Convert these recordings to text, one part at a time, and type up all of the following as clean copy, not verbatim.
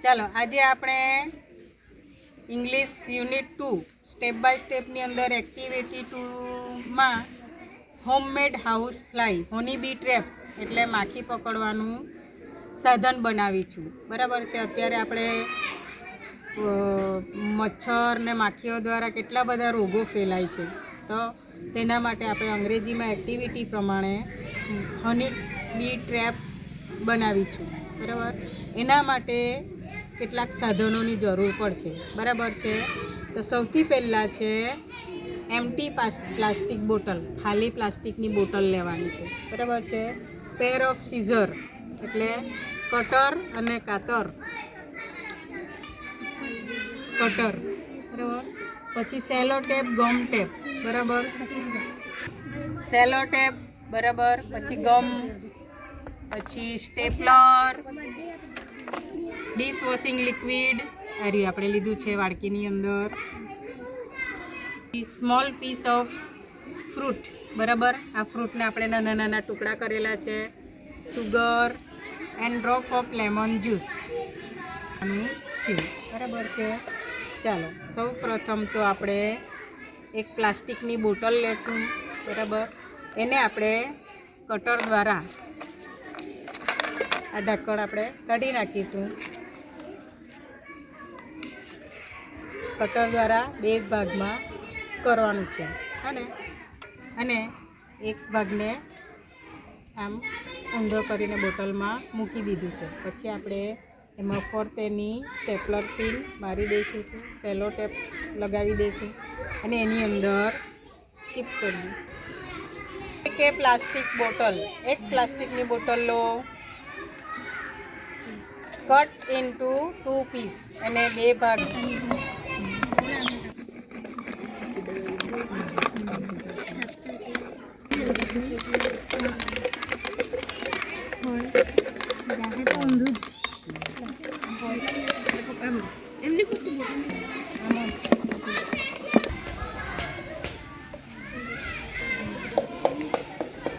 ચાલો આજે આપણે ઇંગ્લિશ યુનિટ 2 સ્ટેપ બાય સ્ટેપની અંદર એક્ટિવિટી 2માં હોમમેડ હાઉસ ફ્લાય હોની બી ટ્રેપ એટલે માખી પકડવાનું સાધન બનાવી છું. બરાબર છે. અત્યારે આપણે મચ્છર ને માખીઓ દ્વારા કેટલા બધા રોગો ફેલાય છે, તો તેના માટે આપણે અંગ્રેજીમાં એક્ટિવિટી પ્રમાણે હની બી ટ્રેપ બનાવી છું. બરાબર. એના માટે કેટલાક સાધનોની જરૂર પડશે. બરાબર છે. તો સૌથી પહેલાં છે એમ્ટી પ્લાસ્ટિક બોટલ, ખાલી પ્લાસ્ટિકની બોટલ લેવાની છે. બરાબર છે. પેર ઓફ સીઝર એટલે કટર અને કાતર, કટર. બરાબર. પછી સેલો ટેપ, ગમ ટેપ. બરાબર. સેલો ટેપ. બરાબર. પછી ગમ, પછી સ્ટેપલર, ડિશવોશિંગ લિક્વિડ આર્યું આપણે લીધું છે વાડકીની અંદર. Small piece of fruit. બરાબર. આ ફ્રૂટને આપણે નાના નાના ટુકડા કરેલા છે. Sugar and drop of lemon juice છે. બરાબર છે. ચાલો સૌ પ્રથમ તો આપણે એક પ્લાસ્ટિકની બોટલ લેશું. બરાબર. એને આપણે કટર દ્વારા આ ઢક્કણ આપણે કાઢી નાખીશું. કટર દ્વારા બે ભાગમાં કરવાનું છે અને એક ભાગને આમ ઊંધો કરીને બોટલમાં મૂકી દીધું છે. પછી આપણે એમાં ફરતેની સ્ટેપલર પિન મારી દઈશું, સેલો ટેપ લગાવી દઈશું અને એની અંદર સ્કીપ કરવું. એક પ્લાસ્ટિકની બોટલ લો, કટ ઇન્ટુ 2 પીસ અને બે ભાગ.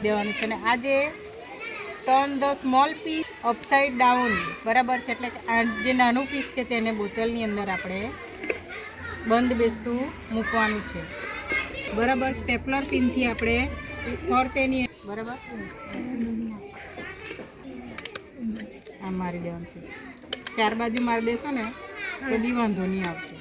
દેવાનું છે. અને આજે turn the small piece upside down. બરાબર છે. એટલે આ જે નાનું પીસ છે તેને બોટલની અંદર આપણે બંધ બેસતું મૂકવાનું છે. બરાબર. સ્ટેપલર પિનથી આપણે ફરતેની બરાબર આમ મારી દેવાનું છે. ચાર બાજુ મારી દેશો ને તો બી વાંધો નહીં આવશે.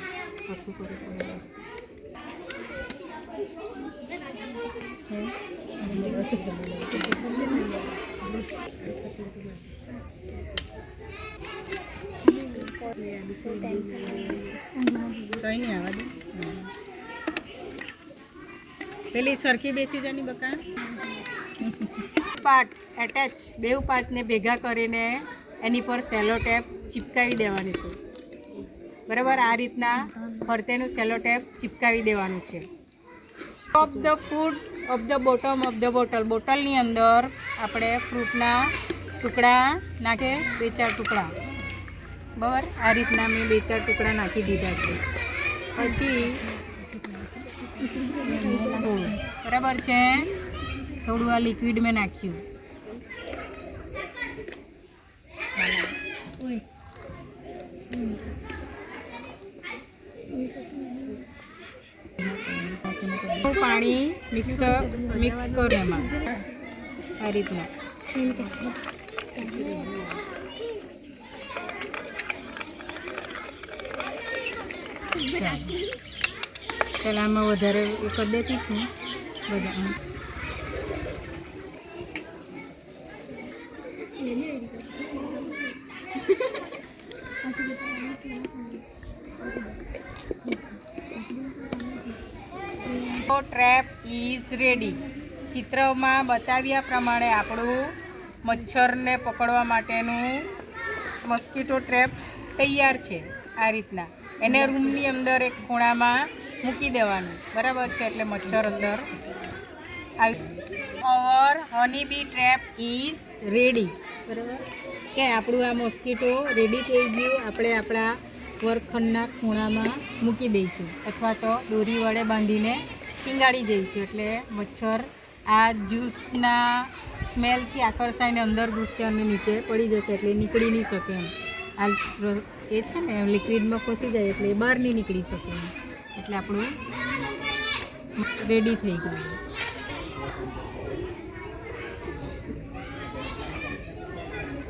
કઈ નહીં આવવા દે. પેલી સરખી બેસી જાની બકા. પાર્ટ એટેચ, બેવ પાર્ટને ભેગા કરીને એની પર સેલો ટેપ ચિપકાવી દેવાની છે. બરાબર. આ રીતના ફરતેનું સેલો ટેપ ચિપકાવી દેવાનું છે. Of the food of the bottom of the bottle, બોટલની અંદર આપણે ફ્રૂટના ટુકડા નાખે, 2-4 ટુકડા. બરાબર. આ રીતના મેં 2-4 ટુકડા નાખી દીધા છે. પછી બરાબર છે, થોડું આ લિક્વિડ મેં નાખ્યું. પાણી મિક્સ કરો એમાં આ રીતના. પહેલાં આમાં વધારે એ કરી દેતી છું બધા. Trap is ready. ચિત્રમાં બતાવ્યા પ્રમાણે આપણું મચ્છરને પકડવા માટેનું મોસ્કીટો ટ્રેપ તૈયાર છે. આ રીતના એને રૂમની અંદર એક ખૂણામાં મૂકી દેવાનું. બરાબર છે. એટલે મચ્છર અંદર આવી. અવર હની બી ટ્રેપ ઇઝ રેડી. બરાબર કે આપણું આ મોસ્કીટો રેડી થઈ ગયું. આપણે આપણા વર્ગખંડના ખૂણામાં મૂકી દઈશું અથવા તો દોરી વડે બાંધીને ટીંગાડી જઈશું. એટલે મચ્છર આ જ્યુસના સ્મેલથી આકર્ષાઈને અંદર ઘૂસશે અને નીચે પડી જશે, એટલે નીકળી નહીં શકે એમ. આ એ છે ને લિક્વિડમાં ફસી જાય એટલે એ બહાર નહીં નીકળી શકે, એટલે આપણું રેડી થઈ ગયું.